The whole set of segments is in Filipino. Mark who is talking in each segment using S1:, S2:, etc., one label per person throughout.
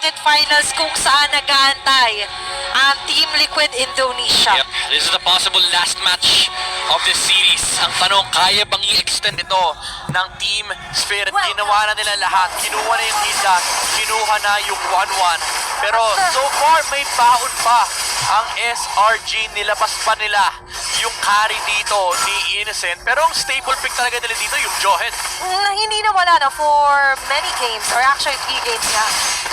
S1: bracket finals kung saan nag-aantay ang Team Liquid Indonesia.
S2: Yep, this is the possible last match of this series. Ang tanong, kaya bang i-extend ito ng Team Spirit? Ginawa na nila lahat. Kinuha na yung Hilda, kinuha na yung 1-1. Pero so far, may baon pa ang SRG. Nilabas pa nila yung carry dito ni Innocent. Pero ang staple pick talaga nila dito, yung Johet.
S1: Hindi na wala na for many games, or actually 3 games nga.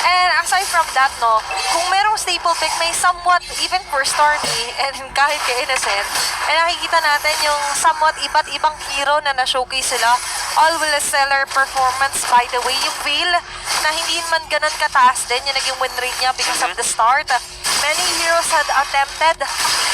S1: And aside from that, no, kung merong staple pick, may somewhat, even for Stormy, and kahit kay Innocent, and nakikita natin yung somewhat iba't ibang hero na na-showcase sila. All will stellar performance, by the way. Yung Veil, na hindi man ganun kataas din, yung naging win rate niya because of the start. Many heroes had attempted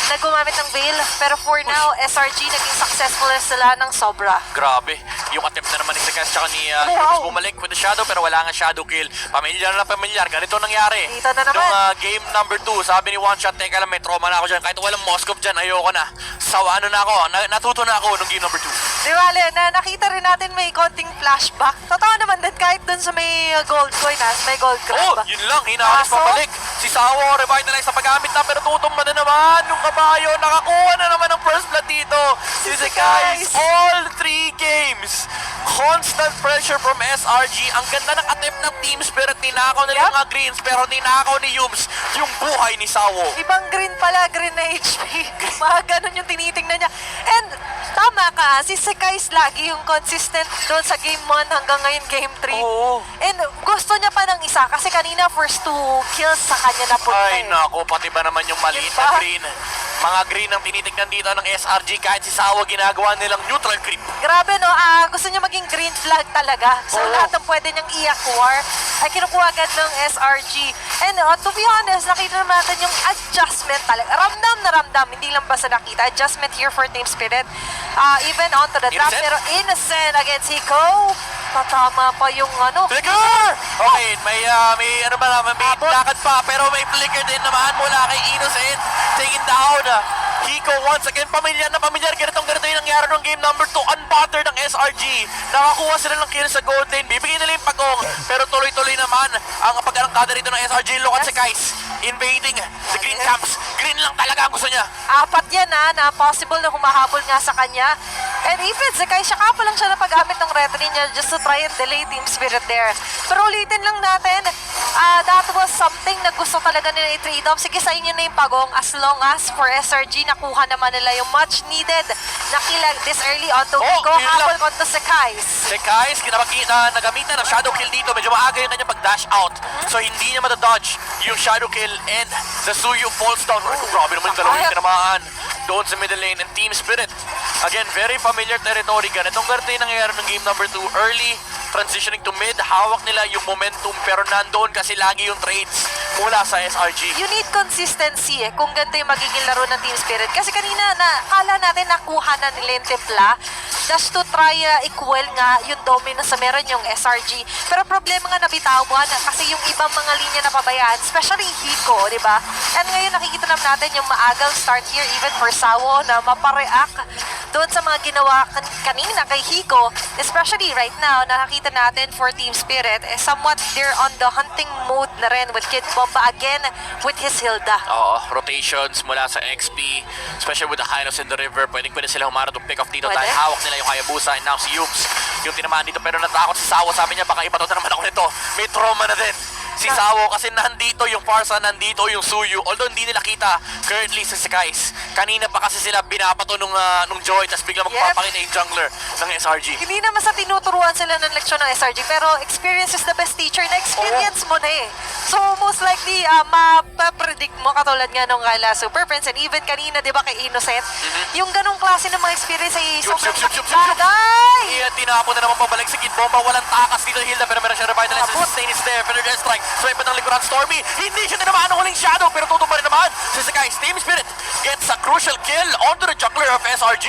S1: na gumamit ng Veil, pero for now, SRG naging successful na sila ng sobra.
S2: Grabe. Yung attempt na naman ni Sekas tsaka ni Yums bumalik with the Shadow, pero wala nga Shadow kill. Pamilyar na pamilyar. Ganito nangyari.
S1: Dito na naman.
S2: Nung game number 2, sabi ni One Shot, teka lang, may trauma na ako dyan. Kahit walang Moskov dyan, ayoko na. Sawa ano na ako. Natuto na ako nung game number 2.
S1: Di bale, na nakita rin natin may konting flashback. Totoo naman din kahit dun sa may gold coin, may gold
S2: Oh,
S1: crab.
S2: yun lang. Hinaalis pabalik. Si Sawo, revitalize sa paggamit na, pero tutumba na naman yung kabayo. Nakakuha na naman ng first blood dito. Si Sekais, all 3 games. Constant pressure from SRG. Ang ganda ng attempt ng Team Spirit. Ninakaw nila yung mga greens, pero ninakaw ni Yums yung buhay ni Sawo.
S1: Ibang green pala, green na HP. Mga ganun yung tinitingnan niya. And tama ka, si Sekais lagi yung consistent doon sa game 1 hanggang ngayon game 3.
S2: Oo.
S1: And gusto niya pa ng isa kasi kanina first 2 kills sa kanya na punta.
S2: Ay, naku, pati ba naman yung maliit
S1: Diba?
S2: na green. Mga green ang tinitignan dito ng SRG. Kahit si Sawo, ginagawa nilang neutral creep.
S1: Grabe no, gusto niya maging green flag talaga. So
S2: Oo.
S1: lahat ng pwede niyang i-acquire ay kinukuha agad ng SRG. And to be honest, nakita naman natin yung adjustment talaga. Ramdam na ramdam, hindi lang basta nakita. Adjustment here for Team Spirit. Even onto the trap,
S2: Innocent?
S1: pero Innocent against Hiko. Tatama pa yung ano.
S2: Flicker! Okay, may ano ba naman, may
S1: Abot.
S2: lakad pa, pero may flicker din naman mula kay Innocent. Taking down. Hiko once again, pamilyar na pamilyar. Ganito yung nangyari ng game number 2. Unbothered ang SRG. Nakakuha sila ng kill sa gold lane. Bibigyan nila yung pagong. Pero tuloy-tuloy naman ang pag-arangkada rito ng SRG. Look at si Kais. Invading the green camps. Green lang talaga ang gusto niya.
S1: 4 yan na possible na humahabol nga sa kanya. And even Zekai, siya pa lang siya na paggamit ng retry niya just to try and delay Team Spirit there. Pero ulitin lang natin, that was something na gusto talaga nila i-trade off. Sige, sa inyo na yung pagong as long as for SRG, nakuha naman nila yung much needed na kill this early onto Hiko,
S2: yun lang.
S1: habol onto Zekai.
S2: Si Kais, nagamitan ng shadow kill dito. Medyo maaga yung kanyang pag-dash out. So hindi niya matadodge yung shadow kill and the Suyu falls down. Oh, grabe naman yung dalawang tinamaan doon sa middle lane and Team Spirit. Again, very familiar territory. Ganitong ganito yung nangyayari ng game number 2. Early transitioning to mid. Hawak nila yung momentum pero nandoon kasi lagi yung trades mula sa SRG.
S1: You need consistency kung ganito yung magiging laro ng Team Spirit. Kasi kanina, kala natin nakuha na nila yung timpla just to try equal nga yung dominance na meron yung SRG. Pero problema nga nabitawan kasi yung ibang mga linya na pabayaan, especially Hiko, di ba? And ngayon nakikita naman natin yung maagang start here even for Sawo na mapareact doon sa mga ginawa kanina kay Hiko, especially right now, nakikita natin for Team Spirit, somewhat they're on the hunting mode na rin with Kid Bomba again with his Hilda.
S2: Oo, rotations mula sa XP, especially with the Hylos in the river. Pwede sila humarap ng pick off dito
S1: Pwede.
S2: dahil hawak nila yung Hayabusa and now si Yums yung tinamaan dito pero natakot si Sawo. Sabi niya baka ibato na naman ako nito. May trauma na din si Sawo kasi nandito yung Farsa, nandito yung Suyu. Although hindi nila kita currently sa Sekais. Kanina pa kasi sila binapato nung Joy tapos biglang magpapakita yung jungler ng SRG.
S1: Hindi naman sa tinuturuan sila ng leksyon ng SRG, pero experience is the best teacher. Na-experience mo na eh. So, most likely, mapapredict mo katulad nga nung Kala Super Friends and even kanina, di ba, kay Innocent, yung ganong klase ng mga experience ay sobrang bagay!
S2: Tinapon na naman pabalik si Kid Bomba. Walang takas dito Hilda pero meron siya revitalize. Sustain is there. Feather Death Strike. Swipe ng likuran Stormy. Hindi siya tinamaan ng huling shadow pero tutumba rin naman. Si Sekais, Team Spirit gets a crucial kill onto the jungler of SRG.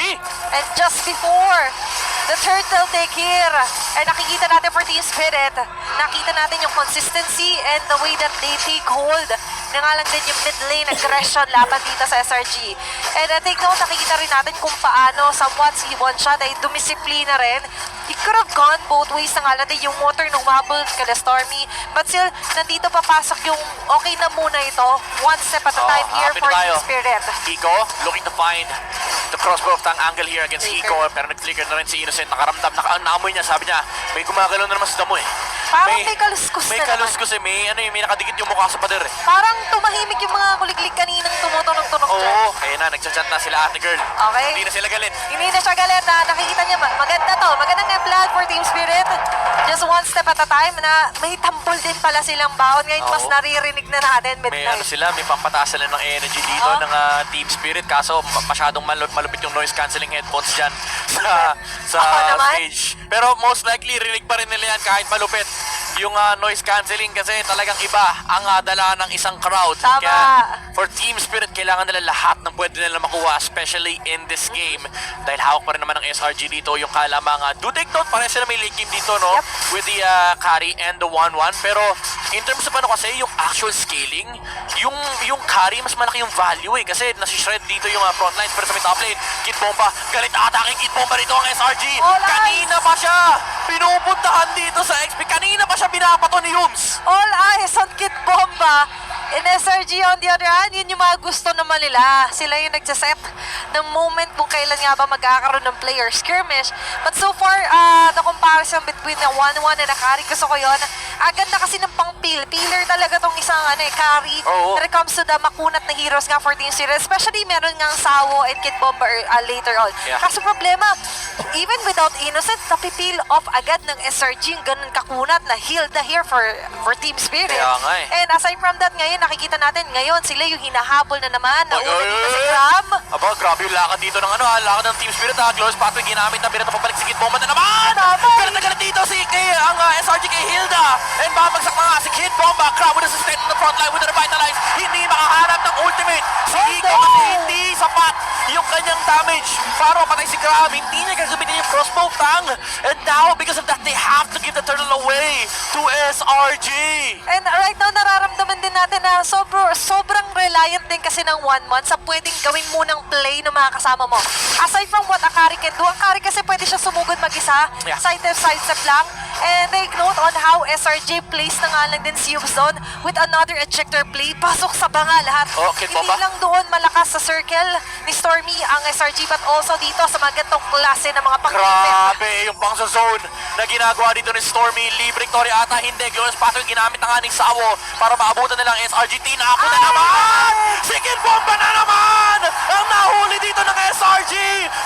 S1: And just before the turtle take here. And nakikita natin for Team Spirit, nakita natin yung consistency and the way that they take hold na nga lang din yung mid lane aggression laban dito sa SRG. And I think note, nakikita rin natin kung paano somewhat si one shot ay dumisiplina rin. It could have gone both ways na nga natin yung motor nung mabul kala Stormy. But still, nandito papasok yung okay na muna ito. One step at a time here
S2: happy
S1: for
S2: na tayo.
S1: Team Spirit.
S2: Hiko looking to find the crossbow of Tang angle here against
S1: Flicker.
S2: Hiko. Pero nag-flicker na rin si Innocent. Nakaramdam, naamoy niya. Sabi niya, may gumagalaw na naman sa damo eh.
S1: Parang may kaluskus
S2: May
S1: na naman.
S2: kaluskus eh. May nakadikit yung mukha sa pader eh.
S1: Parang tumahimik yung mga kuliglig kaninang tumutunog-tunog dyan.
S2: Oo, kaya na, nagchat-chat na sila ate girl.
S1: Okay.
S2: Hindi na sila galit.
S1: Hindi na siya galit na nakikita niya maganda to. Magandang plan for Team Spirit. Just one step at a time na may tampol din pala silang baon. Ngayon mas
S2: Oo.
S1: naririnig na natin
S2: May
S1: midnight.
S2: may pampataas sila ng energy dito
S1: Oo.
S2: ng Team Spirit. Kaso masyadong malupit yung noise cancelling headphones dyan sa
S1: Oo naman.
S2: stage. Pero most likely, rinig pa rin nila yan kahit malupit yung noise cancelling kasi talagang iba ang dala ng isang crowd.
S1: Tama.
S2: Kaya for Team Spirit, kailangan nila lahat ng pwede nila makuha, especially in this game. Dahil hawak pa rin naman ng SRG dito yung kalamang do take note, parang sila may late game dito, no?
S1: Yep.
S2: With the carry and the 1-1. Pero in terms of ano kasi, yung actual scaling, yung carry, mas malaki yung value eh. Kasi nasi-shred dito yung front lines. Pero sa may top lane, Kid Bomba, galit ata kay Kid Bomba rito ang SRG.
S1: All eyes.
S2: Kanina pa siya pinupuntahan dito sa XP. Kanina pa siya binapato ni Yums.
S1: All eyes on Kid Bomba. In SRG on the other hand, yun yung mga gusto naman nila. Sila yung nagsaset ng moment kung kailan nga ba magkakaroon ng player skirmish. But so far, the comparison between the 1-1 and the carry, gusto ko yun. Agad na kasi ng pang-peel. Peeler talaga tong isang carry
S2: Oo.
S1: when it comes to the makunat na heroes nga for Team Spirit. Especially meron ngang Sawo and Kid Bomba later on.
S2: Yeah.
S1: Kaso problema, even without Innocent, napipeel off agad ng SRG yung ganun kakunat na heal na here for Team Spirit.
S2: Kaya nga eh.
S1: And aside from that, ngayon nakikita natin, ngayon sila yung hinahabol na naman.
S2: Oy,
S1: Nauna
S2: oy,
S1: dito si
S2: oy.
S1: Cram.
S2: Aba, grabe yung lakad dito ng lakad ng Team Spirit Glorious pathway ginamit na binato pabalik si Kid Bomba na naman!
S1: Tama.
S2: Galit na galit dito ang SRG kay Hilda. And babagsak na nga si Kid Bomba. Crab with a sustain on the front line with the revitalize. Hindi makahanap ng ultimate. Si Hiko
S1: no.
S2: kasi hindi sapat yung kanyang damage para patay si Crab. Hindi niya gagamitin yung crossbow tang. And now, because of that, they have to give the turtle away to SRG.
S1: And right now, nararamdaman din natin na sobrang reliant din kasi ng 1-1 sa pwedeng gawin munang play ng mga kasama mo. Aside from what Akari can do, Akari kasi pwede siya sumugod mag-isa,
S2: Yeah.
S1: sidestep lang. And take note on how SRJ plays na nga lang din si Yubs doon with another ejector play. Pasok sa banga lahat.
S2: Oh, Kid Bomba.
S1: Hindi lang doon malakas sa circle ni Stormy ang SRG but also dito sa mga ganitong klase ng mga
S2: Grabe, yung pang sa zone na ginagawa dito ni Stormy. Libre Victory ata, hindi. Glorious Pattern ginamit na nga ni Sawo para maabutan nilang SRG. Tinako na naman! Si Kid Bomba na naman! Ang nahuli dito ng SRG!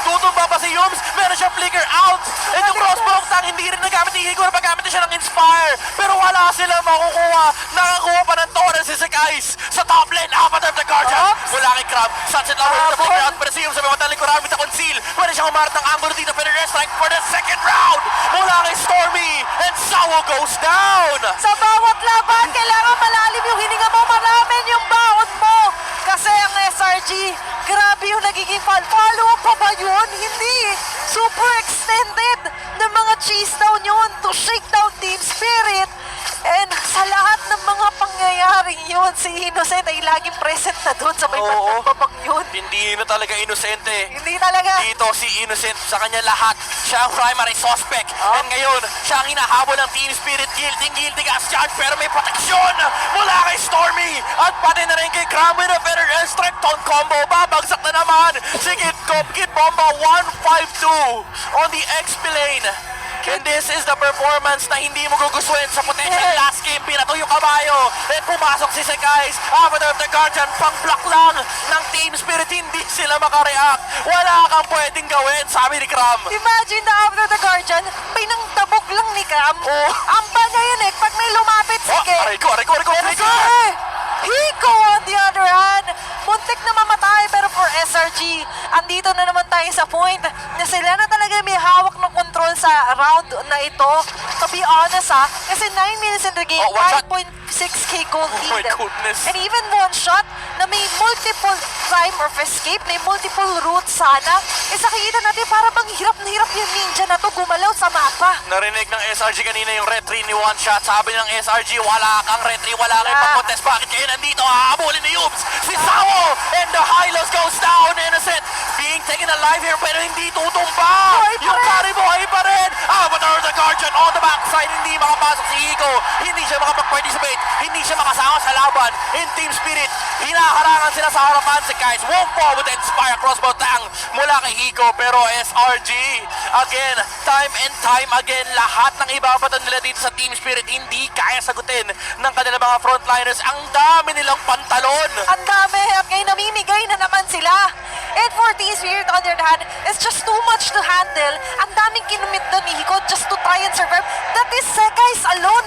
S2: Tutumba pa si Yums, meron siyang flicker out! And yung crossbow tang hindi rin nagamit ni Higor, paggamit siya ng Inspire. Pero wala silang makukuha. Nakakuha pa ng Torres si Sekais sa top lane. Avatar of the Guardian.
S1: Oops.
S2: Mula kay Crab. Sunset Lover with the flicker out. Pero si Yums sa mga mataling kurang with the conceal. Pwede siyang umarap ng angulo dito. Pero strike for the second round. Mula kay Stormy. And Sawo goes down.
S1: Sa bawat laban, kailangan malalim yung hininga mo, maramin yung baon mo. Kasi ang SRG, grabe yung nagiging follow-up pa ba yun? Hindi. Super extended ng mga chase down yun to shake down Team Spirit. And sa lahat ng mga pangyayaring yun, si Innocent ay laging present na doon sa may
S2: Oo.
S1: pagbabang yun.
S2: Hindi na talaga inosente.
S1: Hindi talaga.
S2: Dito si Innocent sa kanya lahat. Siya ang primary suspect. And ngayon, siya ang hinahabol ng Team Spirit. Guilty gas charge pero may proteksyon mula kay Stormy. At pati na rin kay Cram with a better strike on combo. Babagsak na naman si Kid Bomba 1-5-2 on the XP lane. And this is the performance na hindi mo gugustuhin sa potential last game. Pinato yung kabayo. And pumasok si Sekais. Avatar of the Guardian, pang-block lang ng Team Spirit. Hindi sila makareact. Wala kang pwedeng gawin, sabi ni Cram.
S1: Imagine na after the Guardian, pinangtabog lang ni Cam.
S2: Oh.
S1: Ang banya yun eh, pag may lumapit,
S2: Oh,
S1: sige.
S2: aray ko.
S1: Hiko on the other hand, muntik na mamatay pero for SRG, andito na naman tayo sa point na sila na talaga may hawak ng control sa round na ito. To be honest kasi 9 minutes in the game,
S2: Oh, one shot.
S1: 5.6k gold
S2: Oh my
S1: lead.
S2: goodness.
S1: And even one shot na may multiple time of escape, may multiple routes sana. Nakikita natin para bang hirap na hirap yung ninja na to gumalaw sa mapa.
S2: Narinig ng SRG kanina yung retry ni One Shot. Sabi ng SRG, wala kang retry, wala kang pag-contest. Bakit kayo nandito? Hahabulin ni Yubs! Si Sao! And the Hylos goes down, Innocent! Being taken alive here, pero hindi tutumba!
S1: Buhay pa
S2: Yung
S1: rin!
S2: carry buhay pa rin! Avatar the Guardian on the backside, hindi makapasok si Hiko. Hindi siya makapag-participate. Hindi siya makasama sa laban. In Team Spirit, hinaharangan sila sa harapan. Si Kais won't fall with the Inspire Crossbow Tang mula kay Hiko. Pero SRG, again, time and time again, lahat ng ibabatan nila dito sa Team Spirit hindi kaya sagutin ng kanilang mga frontliners. Ang dami nilang pantalon.
S1: Ang dami at ngayon namimigay na naman sila. And for Team Spirit on the other hand, it's just too much to handle. Ang daming kinumit doon ni Hiko just to try and survive. That is Sekai's alone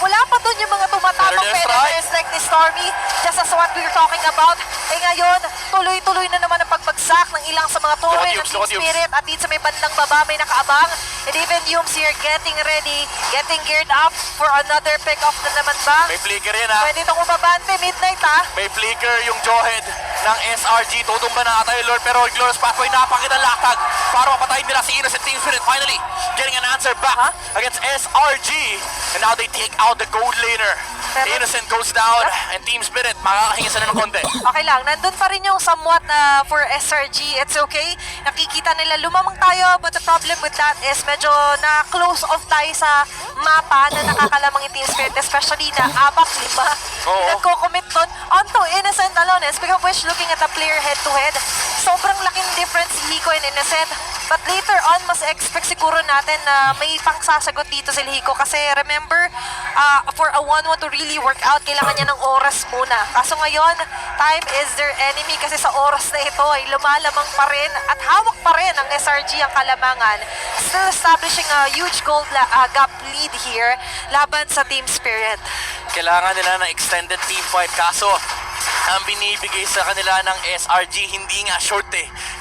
S1: Wala pa doon yung mga tumatapang
S2: Fairness,
S1: penalties like ni Stormy, just as what we're talking about. Ngayon, tuloy-tuloy na naman ang pagbagsak ng ilang sa mga turret ng
S2: Yums,
S1: Team
S2: look at Yums.
S1: Spirit at dito sa may bandang baba may nakaabang. And even Yums here getting ready, getting geared up for another pick-off na naman ba?
S2: May flicker yan
S1: Pwede itong umabante, midnight
S2: May flicker yung Jawhead ng SRG. Tutumba na ata yung Lord, pero yung Glorious Pathway napakita lakag para mapatayin nila si Innocent. Team Spirit finally getting an answer back against SRG. And now they take out the gold laner.
S1: Pero-
S2: Innocent goes down and Team Spirit makakahinga sila ng konti.
S1: Okay lang, nandun pa rin yung somewhat na for SRG, it's okay. Nakikita nila lumamang tayo, but the problem with that is medyo na-close off tayo sa mapa na nakakalamang yung Team Spirit, especially na apat lima.
S2: Oo.
S1: Nagko-commit doon onto Innocent alone. Speaking of which, looking at the player head-to-head, sobrang laking difference si Hiko and Innocent. But later on, mas expect siguro natin na may pangsasagot dito si Hiko kasi remember, for a 1-1 to really work out, kailangan niya ng oras muna. Kaso ngayon, time is their enemy kasi sa oras na ito ay lumalamang pa rin at hawak pa rin ang SRG ang kalamangan. Still establishing a huge gold gap lead here laban sa Team Spirit.
S2: Kailangan nila ng extended team fight, kaso ang binibigay sa kanila ng SRG hindi nga short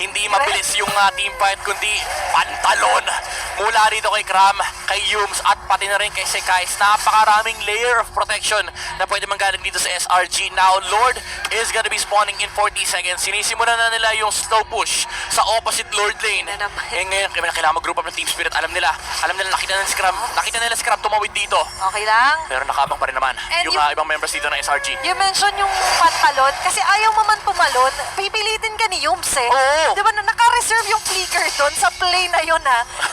S2: hindi mabilis yung team fight kundi pantalon mula rito kay Kram, kay Yums at pati na rin kay Sekais. Napakaraming layer of protection na pwede manggaling dito sa SRG. Now Lord is gonna be spawning in 40 seconds. Sinisimulan na nila yung slow push sa opposite Lord lane.
S1: Na naman.
S2: Ngayon kailangan mag-group up ng Team Spirit. Alam nila nakita nila si Kram tumawid dito,
S1: Okay lang?
S2: pero nakabang pa rin naman
S1: And
S2: yung
S1: yung-
S2: ibang members dito ng SRG.
S1: You mentioned yung pantalon, kasi ayaw mo man tumalon, pipilitin ka ni Yums
S2: Oo.
S1: Di ba na naka-reserve yung flicker doon sa play na yun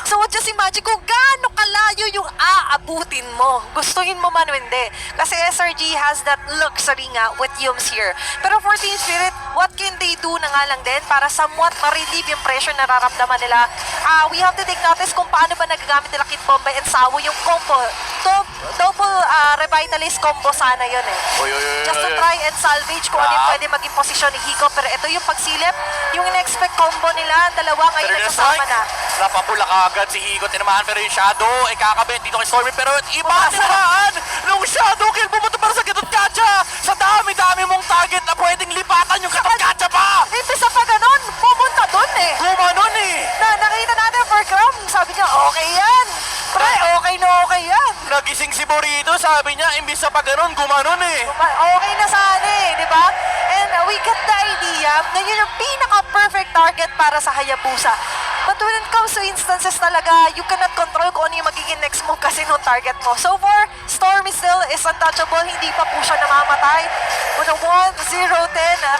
S1: So just imagine kung gaano kalayo yung aabutin mo. Gustuhin mo man o hindi. Kasi SRG has that luxury nga with Yums here. Pero for Team Spirit, what can they do na nga lang din para somewhat ma-relieve yung pressure na nararamdaman nila? We have to take notice kung paano ba nagagamit nila Kid Bombay and Sawo yung combo. Double Revitalist combo sana yun
S2: Oy, oy, oy,
S1: Just to
S2: oy, oy.
S1: try and salvage kung ano yung pwede maging posisyon ni Hiko. Pero ito yung pagsilip, yung in-expect combo nila, dalawa ngayon
S2: Pero yung
S1: nagsasama
S2: strike,
S1: na.
S2: napapula kagad si Higo, tinamaan pero yung Shadow ay kakabit dito kay Stormy, pero iba
S1: Umasa.
S2: tinamaan nung Shadow kill, pumunta para sa Gatot Kacha. Sa dami-dami mong target na pwedeng lipatan yung Gatot Kacha pa.
S1: Impisa pa ganun, pumunta dun
S2: Gumanon
S1: nakita natin for Cram, sabi niya, okay yan. Pre, okay na okay yan.
S2: Nagising si Burrito, sabi niya, imbis na pa ganun, gumanon
S1: Okay na sana di ba? And we get the idea na yun yung pinaka-perfect target para sa Hayabusa. But when it comes to instances talaga, you cannot control kung ano yung magiging next move kasi nung target mo. So far, Stormy still is untouchable. Hindi pa po siya namamatay. With a 1-0-10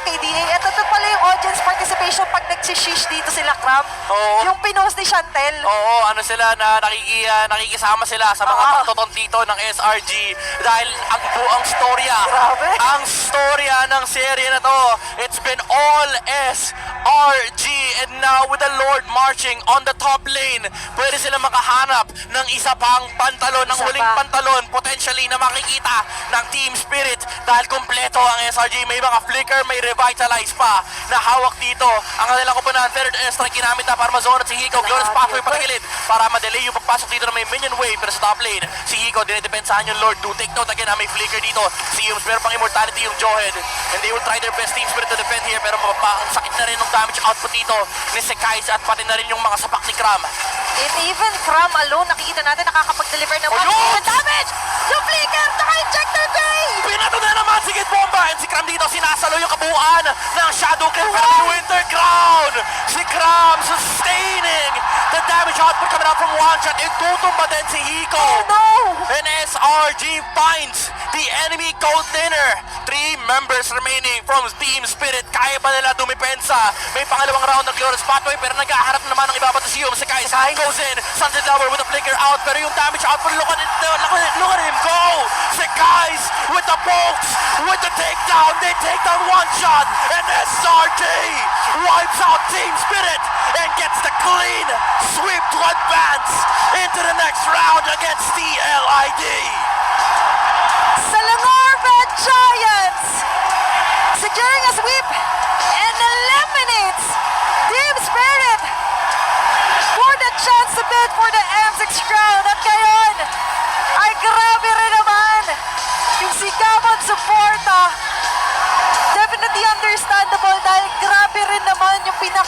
S1: KDA. Ito pala yung audience participation pag nagsishish dito sila, Kram.
S2: Oo.
S1: Yung pinost ni Chantel.
S2: Oo, ano sila na nakikisama sila sa mga pagtoton dito ng SRG dahil ang buong storya,
S1: Grabe.
S2: ang storya ng serye na to, it's been all SRG and now with the Lord marching on the top lane, pwede sila makahanap ng isa pang pantalon, ng
S1: Isa
S2: huling
S1: pa.
S2: pantalon potentially na makikita ng Team Spirit dahil kompleto ang SRG, may mga flicker, may revitalize pa na hawak dito ang kanilang kupunan. Third strike ginamit na para mazone at si Hiko, Glorious Pathway patagilid para ma-delay yung pagpasok dito na may minion wave, pero sa top lane si Hiko dinidepensahan yung Lord. Do take note again may flicker dito si Yums, meron pang immortality yung Jawhead and they will try their best Team Spirit to defend here, pero ang sakit na rin ng damage output dito ni Sekais at pati na rin yung mga sapak ni Kram.
S1: And even Cram alone, nakikita natin nakakapag-deliver ng
S2: Ayun!
S1: mga damage! Yung flicker, naka-injector Gray!
S2: Pinato na naman si Kid Bomba and si Cram dito sinasalo yung kabuuan ng Shadow Kill pero may Winter Crown. Si Cram sustaining the damage output coming out from one shot. Itutumba din si Hiko.
S1: No!
S2: And SRG finds the enemy gold dinner. 3 members remaining from Team Spirit. Kaya ba nila dumipensa? May pangalawang round ng Glorious Pathway pero nag-aharap naman ng iba pa to si Yum. Sakai goes in. Sunset Lover with a flicker out pero yung damage output, look at him go! Sakai's with the bolts, with the takedown. They take down one shot and SRG wipes out Team Spirit and gets the clean sweep to advance into the next round against TLID.
S1: Selangor Red Giants securing a sweep and eliminates Team Spirit for the chance to bid for the M6 crown. At ngayon, ay grabe rin naman yung sigawan suporta. Definitely understandable dahil grabe rin naman yung pinakita